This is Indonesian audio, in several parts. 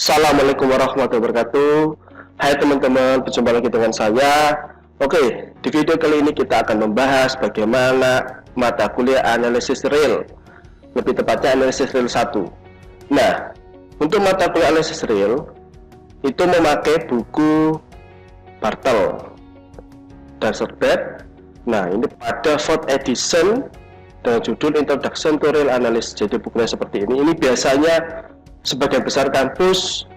Assalamualaikum warahmatullahi wabarakatuh. Hai teman-teman, berjumpa lagi dengan saya. Oke, di video kali ini kita akan membahas bagaimana mata kuliah analisis real, lebih tepatnya analisis real 1. Nah, untuk mata kuliah analisis real itu memakai buku Bartel dan Serbet. Nah, ini pada 4th edition dengan judul Introduction to Real Analysis. Jadi bukunya seperti ini. Ini biasanya sebagian besar kampus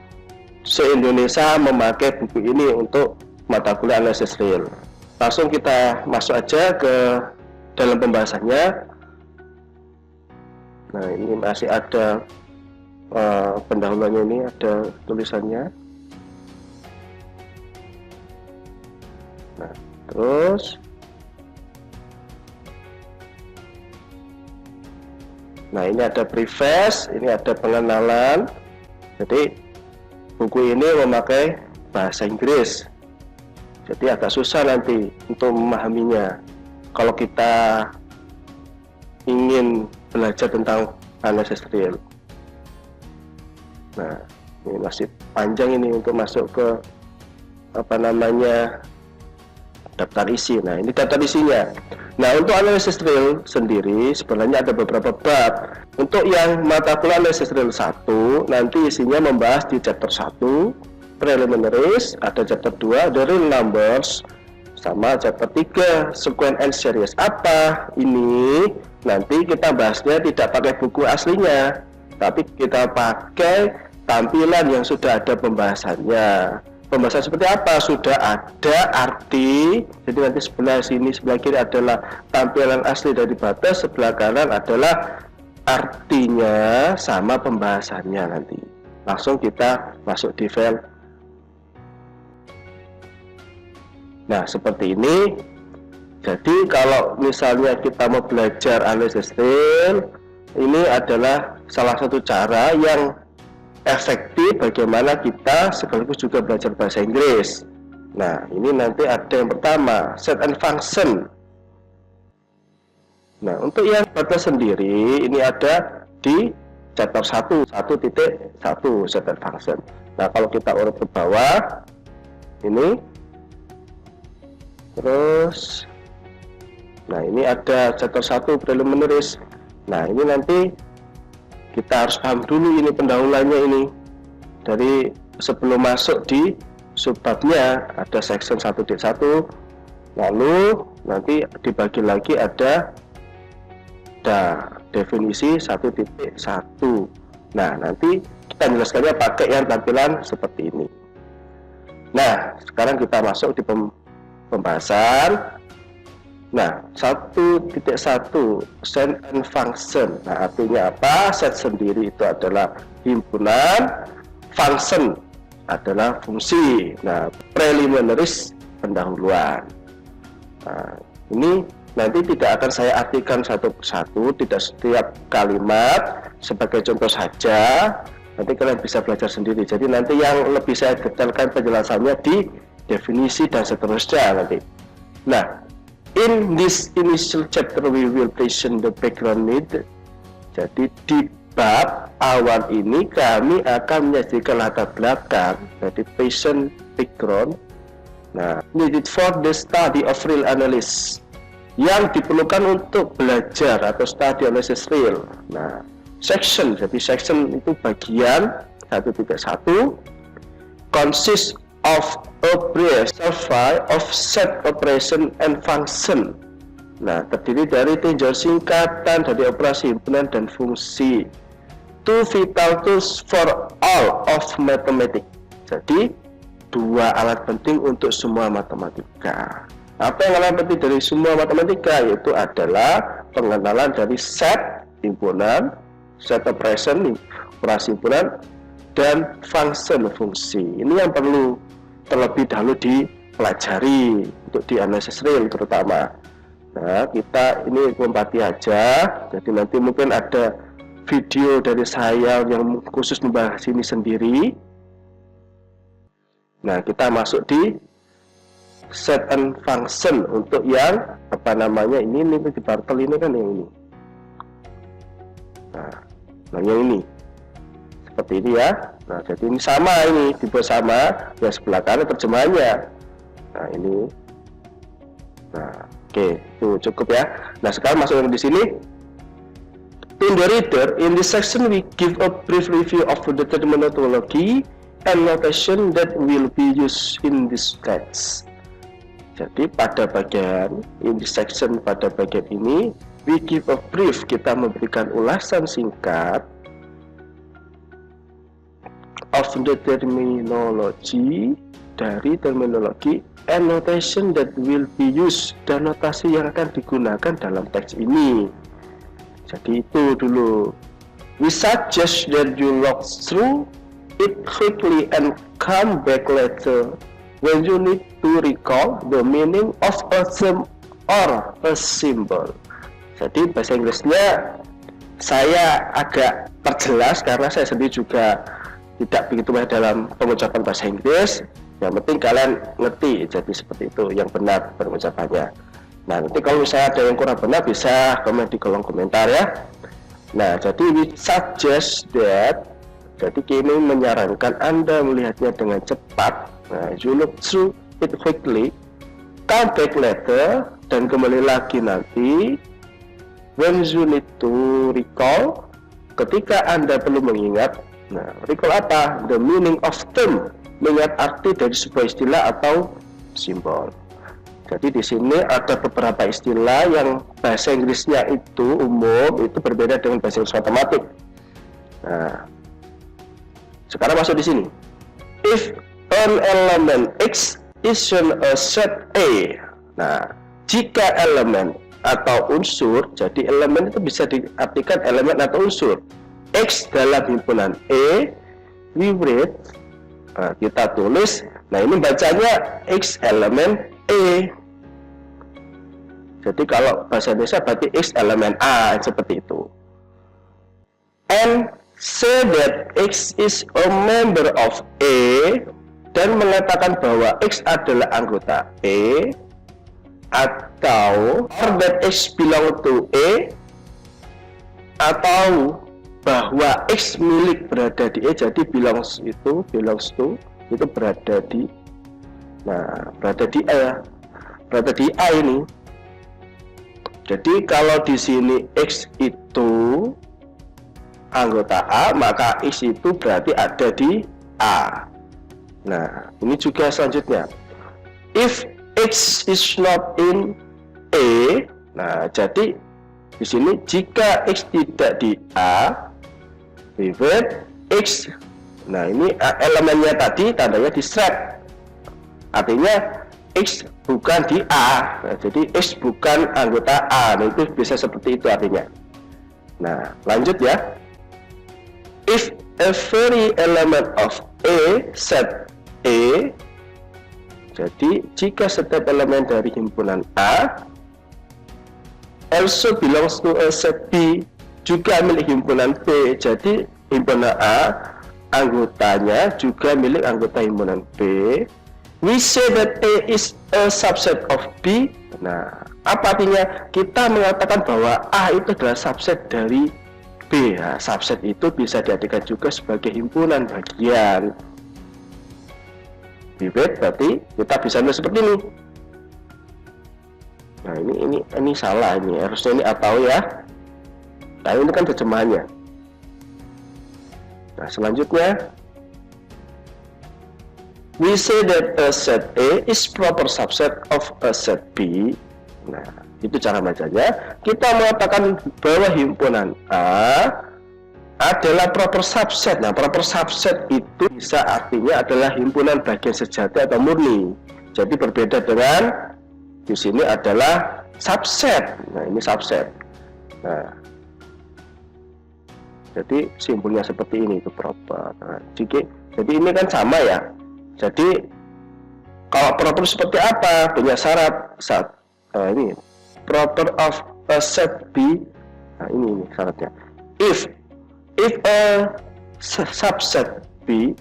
se-Indonesia memakai buku ini untuk mata kuliah analisis real. Langsung kita masuk aja ke dalam pembahasannya. Nah, ini masih ada pendahuluannya, ini ada tulisannya. Nah, terus ini ada preface, ini ada pengenalan. Jadi buku ini memakai bahasa Inggris, jadi agak susah nanti untuk memahaminya kalau kita ingin belajar tentang analisis real. Nah, ini masih panjang ini untuk masuk ke daftar isi. Nah, ini daftar isinya. Nah, untuk analisis real sendiri sebenarnya ada beberapa bab. Untuk yang mata kuliah analisis real 1, nanti isinya membahas di chapter 1 preliminaries, ada chapter 2 the real numbers, sama chapter 3 sequence and series. Apa ini? Nanti kita bahasnya tidak pakai buku aslinya, tapi kita pakai tampilan yang sudah ada pembahasannya. Pembahasan seperti apa? Sudah ada arti. Jadi nanti sebelah sini, sebelah kiri adalah tampilan asli dari batas, sebelah kanan adalah artinya sama pembahasannya nanti. Langsung kita masuk di file. Nah, seperti ini. Jadi kalau misalnya kita mau belajar analisis real, ini adalah salah satu cara yang efektif bagaimana kita sekaligus juga belajar bahasa Inggris. Nah, ini nanti ada yang pertama, set and function. Nah, untuk yang batas sendiri ini ada di chapter 1.1 set and function. Nah, kalau kita urut ke bawah ini, terus ini ada chapter 1 preliminaries. Nah, ini nanti kita harus paham dulu ini pendahuluannya ini. Dari sebelum masuk di subbabnya ada section 1.1, lalu nanti dibagi lagi ada definisi 1.1. Nah, nanti kita jelaskannya pakai yang tampilan seperti ini. Nah, sekarang kita masuk di pembahasan. Nah, 1.1 set and function. Nah, artinya apa? Set sendiri itu adalah himpunan, function adalah fungsi. Nah, preliminaries pendahuluan. Nah, ini nanti tidak akan saya artikan satu persatu, tidak setiap kalimat, sebagai contoh saja. Nanti kalian bisa belajar sendiri. Jadi nanti yang lebih saya detailkan penjelasannya di definisi dan seterusnya nanti. Nah, in this initial chapter we will present the background need. Jadi di bab awal ini kami akan menyajikan latar belakang, jadi present background. Nah, needed for the study of real analysis, yang diperlukan untuk belajar atau study analysis real. Nah, section, jadi section itu bagian 1.1 consist of a brief survey of set operation and function. Nah, terdiri dari tinjauan singkatan dari operasi himpunan dan fungsi. Two vital tools for all of mathematics. Jadi, dua alat penting untuk semua matematika. Apa yang alat penting dari semua matematika? Yaitu adalah pengenalan dari set himpunan, set operation, operasi himpunan, dan function fungsi. Ini yang perlu terlebih dahulu dipelajari untuk di analisis real terutama. Nah, kita ini lompati aja. Jadi nanti mungkin ada video dari saya yang khusus membahas ini sendiri. Nah, kita masuk di set and function untuk yang ini di Bartel ini kan yang ini. Nah, yang ini seperti ini ya. Nah, jadi ini sama, ini dibuat sama, yang sebelah kanan terjemahannya. Nah, ini. Nah, oke, itu cukup ya. Nah, sekarang masuk yang di sini. In the reader, in this section we give a brief review of the terminology and notation that will be used in this text. Jadi pada bagian in this section, pada bagian ini we give a brief, kita memberikan ulasan singkat of the terminology, dari terminologi and notation that will be used, dan notasi yang akan digunakan dalam teks ini. Jadi itu dulu. We suggest that you look through it quickly and come back later when you need to recall the meaning of a term or a symbol. Jadi bahasa Inggrisnya saya agak perjelas karena saya sendiri juga tidak begitu banyak dalam pengucapan bahasa Inggris. Yang penting kalian ngerti, jadi seperti itu yang benar pengucapannya. Nah, nanti kalau misalnya ada yang kurang benar bisa komen di kolom komentar ya. Nah, jadi we suggest that, jadi kami menyarankan Anda melihatnya dengan cepat. Nah, you look through it quickly, come back later, dan kembali lagi nanti when you need to recall, ketika Anda perlu mengingat. Nah, recall apa? The meaning of term, mengingat arti dari sebuah istilah atau simbol. Jadi di sini ada beberapa istilah yang bahasa Inggrisnya itu umum, itu berbeda dengan bahasa Inggris matematik. Nah, sekarang masuk di sini. If an element X is in a set A. Nah, jika elemen atau unsur, jadi elemen itu bisa diartikan elemen atau unsur. X dalam himpunan E, we read, nah, kita tulis. Nah, ini bacanya X elemen E. Jadi kalau bahasa Indonesia berarti X elemen A, seperti itu. And say that X is a member of A, dan mengatakan bahwa X adalah anggota E, atau or that X belong to A, atau bahwa X milik berada di E. Jadi belongs to itu berada di, nah, berada di A, berada di A ini. Jadi kalau di sini X itu anggota A, maka X itu berarti ada di A. Nah, ini juga selanjutnya. If X is not in A, nah, jadi di sini jika X tidak di A, we write X. Nah, ini elemennya tadi tandanya di strap. Artinya X bukan di A. Nah, jadi X bukan anggota A. Nah, itu bisa seperti itu artinya. Nah, lanjut ya. If every element of A set A, jadi jika setiap elemen dari himpunan A also belongs to a set B, juga milik himpunan B. Jadi himpunan A anggotanya juga milik anggota himpunan B. We say that A is a subset of B. Nah, apa artinya? Kita mengatakan bahwa A itu adalah subset dari B. Nah, subset itu bisa diartikan juga sebagai himpunan bagian. Bibit berarti kita bisa nulis seperti ini. Nah, ini salah, ini harusnya ini atau ya. Nah, ini kan terjemahannya. Nah, selanjutnya we say that a set A is proper subset of a set B. Nah, itu cara bacanya. Kita mengatakan bahwa himpunan A adalah proper subset. Nah, proper subset itu bisa artinya adalah himpunan bagian sejati atau murni. Jadi berbeda dengan di sini adalah subset. Nah, ini subset. Nah, jadi simbolnya seperti ini, itu proper. Nah, jadi ini kan sama ya. Jadi kalau proper seperti apa? Punya syarat. Ini proper of a set B. Nah, ini syaratnya. If a subset B,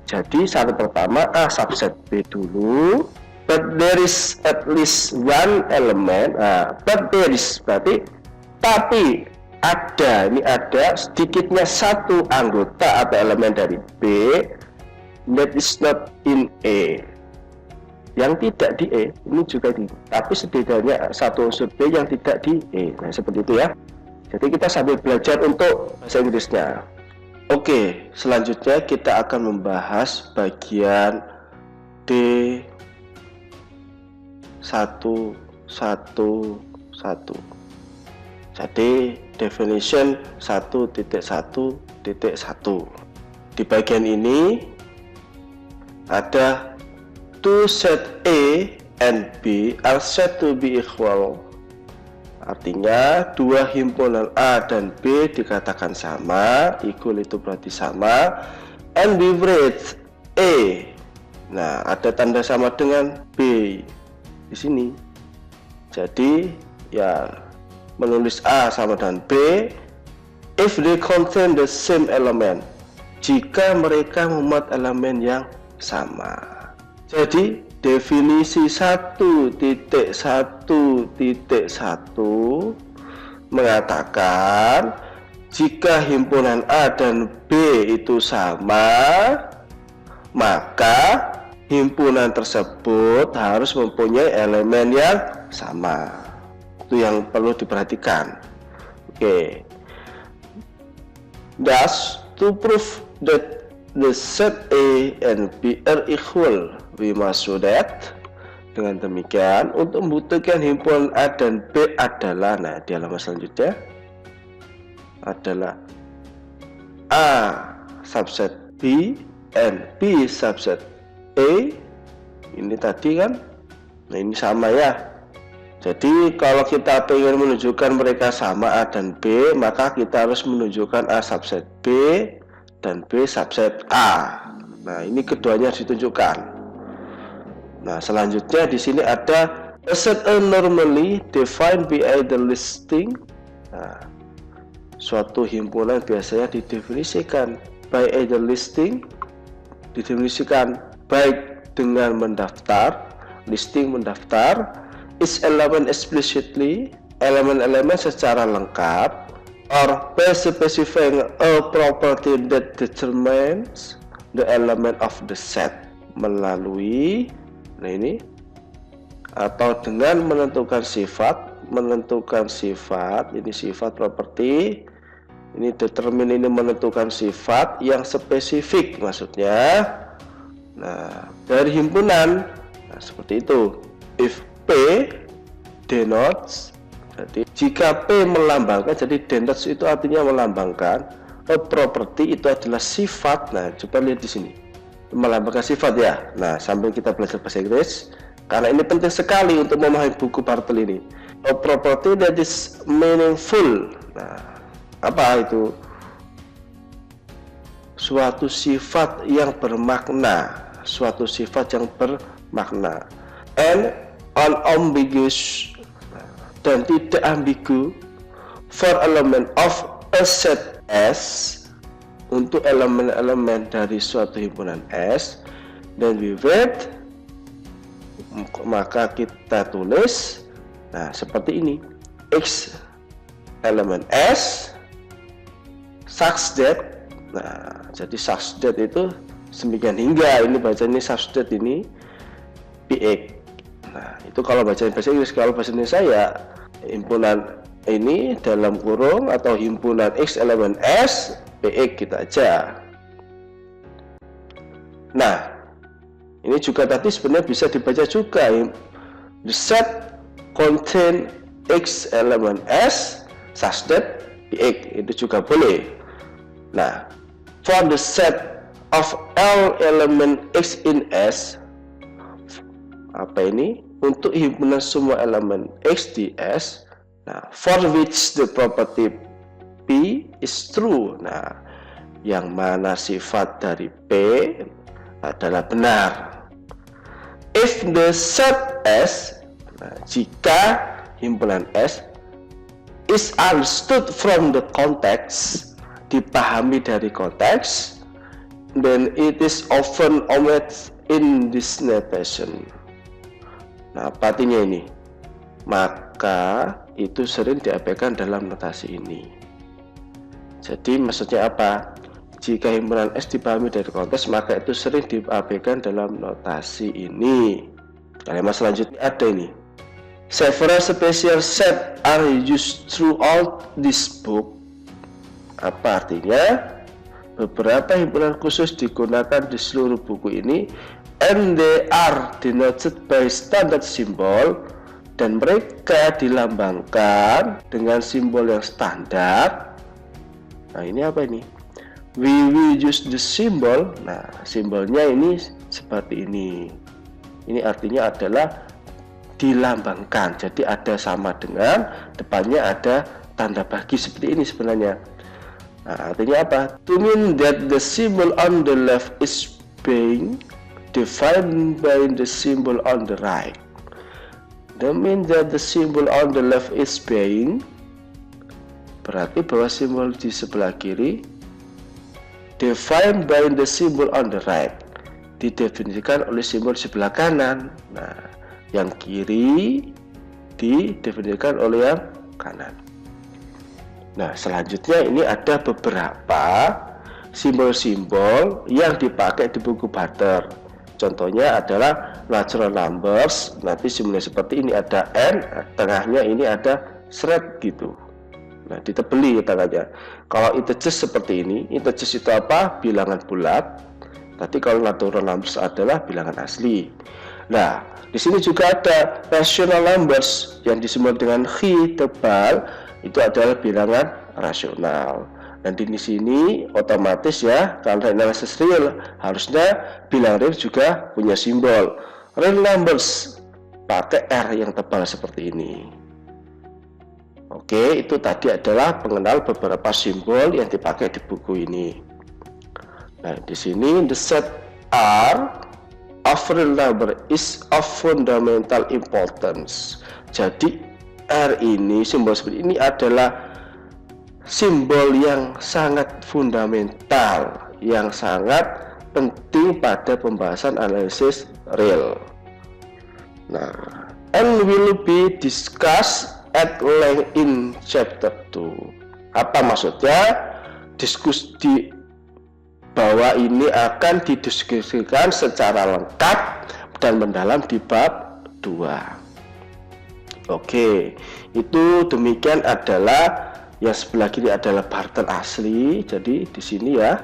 jadi syarat pertama A subset B dulu. But there is at least one element. But there is berarti tapi ini ada sedikitnya satu anggota atau elemen dari B that is not in A, yang tidak di E, ini juga di, tapi setidaknya satu unsur B yang tidak di E. Nah, seperti itu ya. Jadi kita sambil belajar untuk bahasa Inggrisnya. Oke, selanjutnya kita akan membahas bagian D111. Jadi definition 1.1.1. Di bagian ini ada two set A and B are said to be equal. Artinya dua himpunan A dan B dikatakan sama, equal itu berarti sama, and we write A. Nah, ada tanda sama dengan B di sini. Jadi ya menulis A sama dengan B if they contain the same element, jika mereka memuat elemen yang sama. Jadi definisi 1.1.1 mengatakan jika himpunan A dan B itu sama, maka himpunan tersebut harus mempunyai elemen yang sama. Itu yang perlu diperhatikan. Oke. Thus, to prove that the set A and B are equal, we must show that. Dengan demikian, untuk membuktikan himpunan A dan B adalah, nah di halaman selanjutnya adalah A subset B and B subset A. Ini tadi kan, nah ini sama ya. Jadi kalau kita ingin menunjukkan mereka sama A dan B, maka kita harus menunjukkan A subset B dan B subset A. Nah, ini keduanya ditunjukkan. Nah, selanjutnya di sini ada a set A normally defined by either listing. Nah, suatu himpunan biasanya didefinisikan by either listing, didefinisikan baik dengan mendaftar, listing mendaftar, is element explicitly, elemen-elemen secara lengkap, or by specifying a property that determines the element of the set, melalui, nah ini, atau dengan menentukan sifat, ini sifat properti, ini determine, ini menentukan sifat yang spesifik maksudnya. Nah, dari himpunan, nah, seperti itu. If P denotes, jadi jika P melambangkan, jadi denotes itu artinya melambangkan, a property itu adalah sifat. Nah, coba lihat di sini, melambangkan sifat ya. Nah, sambil kita belajar bahasa Inggris, karena ini penting sekali untuk memahami buku Bartel ini. A property that is meaningful. Nah, apa itu? Suatu sifat yang bermakna, suatu sifat yang bermakna, and unambiguous, dan tidak ambigu, for element of a set S, untuk elemen-elemen dari suatu himpunan S. Dan we write, maka kita tulis, nah seperti ini, X elemen S such that, nah jadi such that itu semikian hingga, ini bacanya such that ini PX. Nah, itu kalau baca bahasa Inggris. Kalau bahasa Indonesia ya himpunan ini dalam kurung atau himpunan X elemen S PX kita aja. Nah, ini juga tadi sebenarnya bisa dibaca juga, the set contain X elemen S such that PX, itu juga boleh. Nah, for the set of L element X in S, apa ini? Untuk himpunan semua elemen X di S, nah, for which the property P is true. Nah, yang mana sifat dari P adalah benar. If the set S, nah, jika himpunan S is understood from the context, dipahami dari konteks, then it is often omitted in this notation. Nah, apa artinya ini? Maka itu sering diabaikan dalam notasi ini. Jadi maksudnya apa? Jika himpunan S dipahami dari konteks, maka itu sering diabaikan dalam notasi ini. Kalimat selanjutnya ada ini. Several special set are used throughout this book. Apa artinya? Beberapa himpunan khusus digunakan di seluruh buku ini, and they are denoted by standard symbol, dan mereka dilambangkan dengan simbol yang standar. Nah, ini apa ini? We will use the symbol. Nah, simbolnya ini seperti ini. Ini artinya adalah dilambangkan. Jadi ada sama dengan depannya ada tanda bagi seperti ini sebenarnya. Nah, artinya apa? To mean that the symbol on the left is being defined by the symbol on the right. To mean that the symbol on the left is being, berarti bahwa simbol di sebelah kiri defined by the symbol on the right, didefinisikan oleh simbol sebelah kanan. Nah, yang kiri didefinisikan oleh yang kanan. Nah, selanjutnya ini ada beberapa simbol-simbol yang dipakai di buku Butter. Contohnya adalah natural numbers. Nanti simbolnya seperti ini, ada N, tengahnya ini ada shred gitu. Nah, ditebeli tengahnya. Kalau integers seperti ini, integers itu apa? Bilangan bulat. Tapi kalau natural numbers adalah bilangan asli. Nah, di sini juga ada rational numbers yang disebut dengan chi tebal, itu adalah bilangan rasional. Dan di sini otomatis ya, kalau analisis real harusnya bilangan real juga punya simbol. Real numbers pakai R yang tebal seperti ini. Oke, itu tadi adalah pengenal beberapa simbol yang dipakai di buku ini. Nah, di sini the set R of real number is of fundamental importance. Jadi R ini, simbol seperti ini adalah simbol yang sangat fundamental, yang sangat penting pada pembahasan analisis real. Nah, and will be discussed at length in chapter 2. Apa maksudnya? Diskusi bahwa ini akan didiskusikan secara lengkap dan mendalam di bab 2. Oke, itu demikian adalah yang sebelah kiri adalah Barton asli. Jadi di sini ya.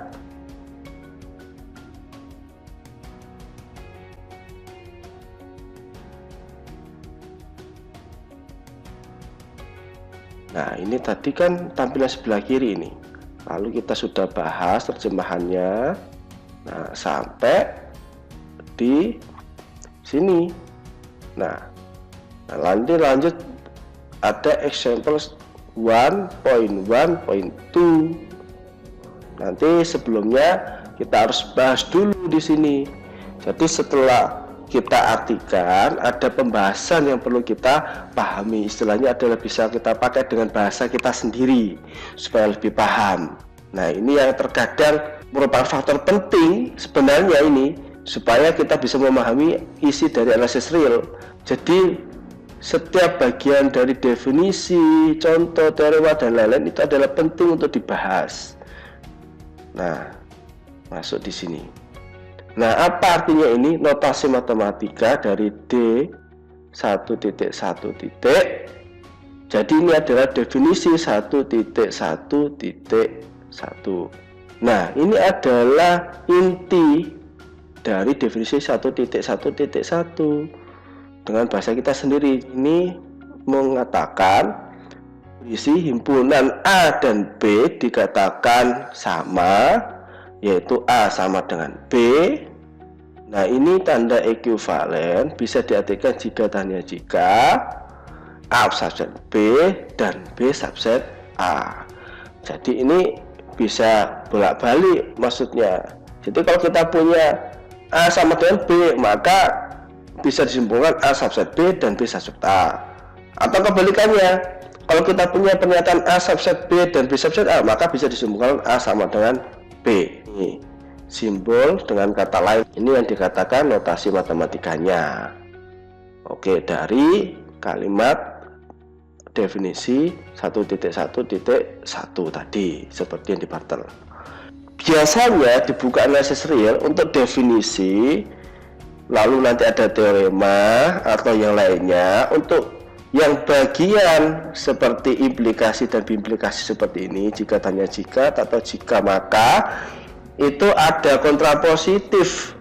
Nah, ini tadi kan tampilan sebelah kiri ini. Lalu kita sudah bahas terjemahannya. Nah, sampai di sini. Nah, lanjut ada example 1.1.2. Nanti sebelumnya kita harus bahas dulu di sini. Jadi setelah kita artikan, ada pembahasan yang perlu kita pahami. Istilahnya adalah bisa kita pakai dengan bahasa kita sendiri supaya lebih paham. Nah, ini yang terkadang merupakan faktor penting sebenarnya ini, supaya kita bisa memahami isi dari analisis real. Jadi setiap bagian dari definisi, contoh, teorema, dan lain-lain itu adalah penting untuk dibahas. Nah, masuk di sini. Nah, apa artinya ini? Notasi matematika dari D1.1. Jadi ini adalah definisi 1.1.1. Nah, ini adalah inti dari definisi 1.1.1. Dengan bahasa kita sendiri, ini mengatakan isi himpunan A dan B dikatakan sama, yaitu A sama dengan B. Nah, ini tanda ekuivalen bisa diartikan jika dan hanya jika A subset B dan B subset A. Jadi ini bisa bolak-balik maksudnya. Jadi kalau kita punya A sama dengan B, maka bisa disimpulkan A subset B dan B subset A. Atau kebalikannya, kalau kita punya pernyataan A subset B dan B subset A, maka bisa disimpulkan A sama dengan B. Ini simbol dengan kata lain, ini yang dikatakan notasi matematikanya. Oke, dari kalimat definisi 1.1.1 tadi seperti yang di Bartel. Biasanya dibuka analisis real untuk definisi, lalu nanti ada teorema atau yang lainnya. Untuk yang bagian seperti implikasi dan biimplikasi seperti ini, jika tanya jika atau jika maka, itu ada kontrapositif.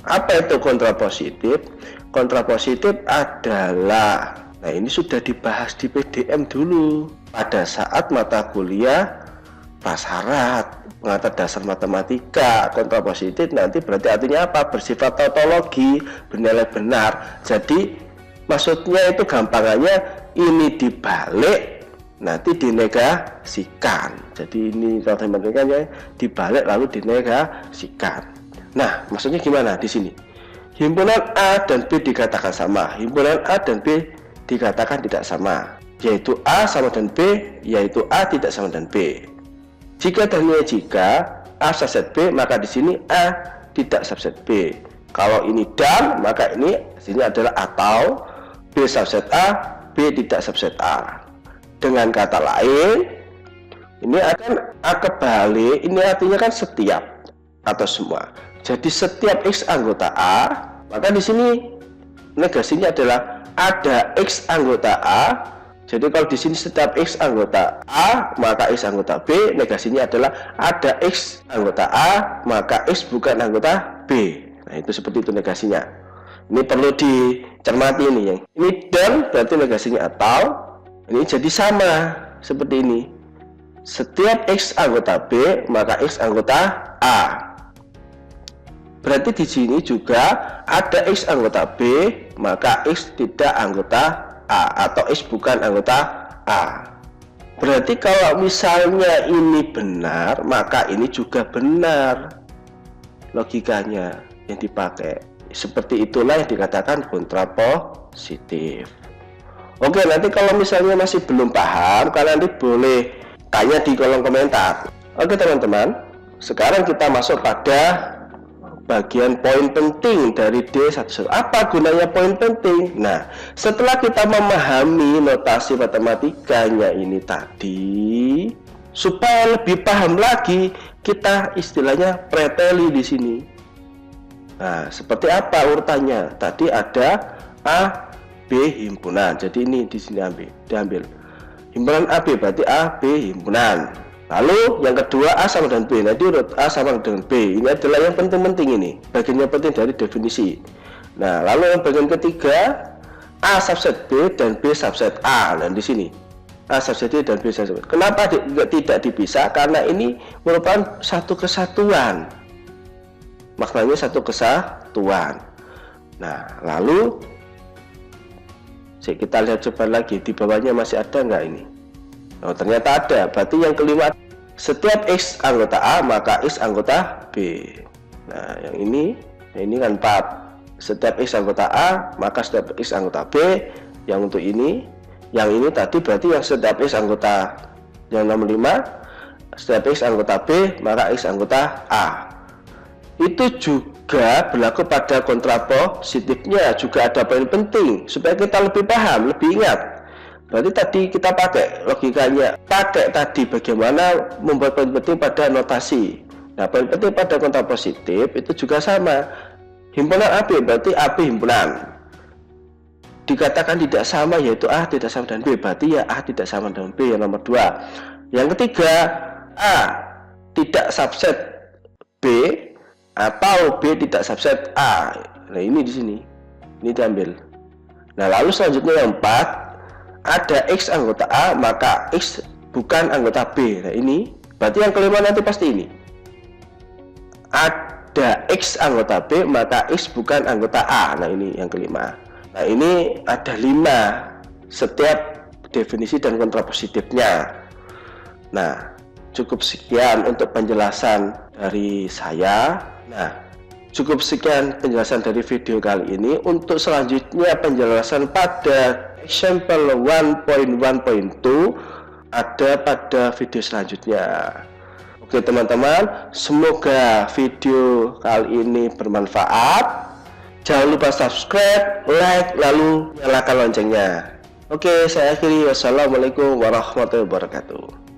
Apa itu kontrapositif? Kontrapositif adalah, nah ini sudah dibahas di PDM dulu pada saat mata kuliah prasyarat pengantar dasar matematika. Kontrapositif nanti berarti artinya apa? Bersifat tautologi, bernilai benar. Jadi maksudnya itu gampangannya ini dibalik, nanti dinegasikan. Jadi ini matematikanya dibalik lalu dinegasikan. Nah, maksudnya gimana di sini? Himpunan A dan B dikatakan sama, himpunan A dan B dikatakan tidak sama, yaitu A sama dan B, yaitu A tidak sama dan B. Jika dan hanya jika A subset B, maka di sini A tidak subset B. Kalau ini dan, maka ini sini adalah atau B subset A, B tidak subset A. Dengan kata lain, ini akan A kebalik, ini artinya kan setiap atau semua. Jadi setiap X anggota A, maka di sini negasinya adalah ada X anggota A. Jadi kalau di sini setiap X anggota A, maka X anggota B, negasinya adalah ada X anggota A, maka X bukan anggota B. Nah, itu seperti itu negasinya. Ini perlu dicermati ini ya. Ini dan berarti negasinya atau, ini jadi sama seperti ini. Setiap X anggota B, maka X anggota A. Berarti di sini juga ada X anggota B, maka X tidak anggota A atau X bukan anggota A. Berarti kalau misalnya ini benar, maka ini juga benar. Logikanya yang dipakai. Seperti itulah yang dikatakan kontrapositif. Oke, nanti kalau misalnya masih belum paham, kalian nanti boleh tanya di kolom komentar. Oke teman-teman, sekarang kita masuk pada bagian poin penting dari D11. Apa gunanya poin penting? Nah, setelah kita memahami notasi matematikanya ini tadi, supaya lebih paham lagi, kita istilahnya preteli di sini. Nah, seperti apa urutannya? Tadi ada A, B himpunan. Jadi ini di sini diambil. Himpunan AB berarti A, B himpunan. Lalu yang kedua A sama dengan B. Nanti urut A sama dengan B. Ini adalah yang penting-penting ini. Bagian yang penting dari definisi. Nah, lalu yang bagian ketiga A subset B dan B subset A. Nah, di sini A subset B dan B subset B. Kenapa tidak dipisah? Karena ini merupakan satu kesatuan. Maknanya satu kesatuan. Nah, lalu kita lihat coba lagi di bawahnya masih ada nggak ini? Oh, ternyata ada. Berarti yang kelima, setiap X anggota A maka X anggota B. Nah, yang ini kan 4. Setiap X anggota A maka setiap X anggota B. Yang untuk ini, yang ini tadi berarti yang setiap X anggota, yang nomor 5, setiap X anggota B maka X anggota A. Itu juga berlaku pada kontrapositifnya. Juga ada poin penting supaya kita lebih paham, lebih ingat. Berarti tadi kita pakai logikanya, pakai tadi bagaimana membuat poin penting pada notasi. Nah, poin penting pada kontrapositif itu juga sama. Himpunan AB berarti AB himpunan. Dikatakan tidak sama yaitu A tidak sama dengan B, berarti ya A tidak sama dengan B yang nomor 2. Yang ketiga, A tidak subset B atau B tidak subset A. Nah, ini di sini. Ini diambil. Nah, lalu selanjutnya yang 4, ada X anggota A maka X bukan anggota B. Nah, ini berarti yang kelima nanti pasti ini. Ada X anggota B maka X bukan anggota A. Nah, ini yang kelima. Nah, ini ada 5 setiap definisi dan kontrapositifnya. Nah, cukup sekian untuk penjelasan dari saya. Nah, cukup sekian penjelasan dari video kali ini. Untuk selanjutnya penjelasan pada example 1.1.2 ada pada video selanjutnya. Oke teman-teman, semoga video kali ini bermanfaat. Jangan lupa subscribe, like, lalu nyalakan loncengnya. Oke, saya akhiri. Wassalamualaikum warahmatullahi wabarakatuh.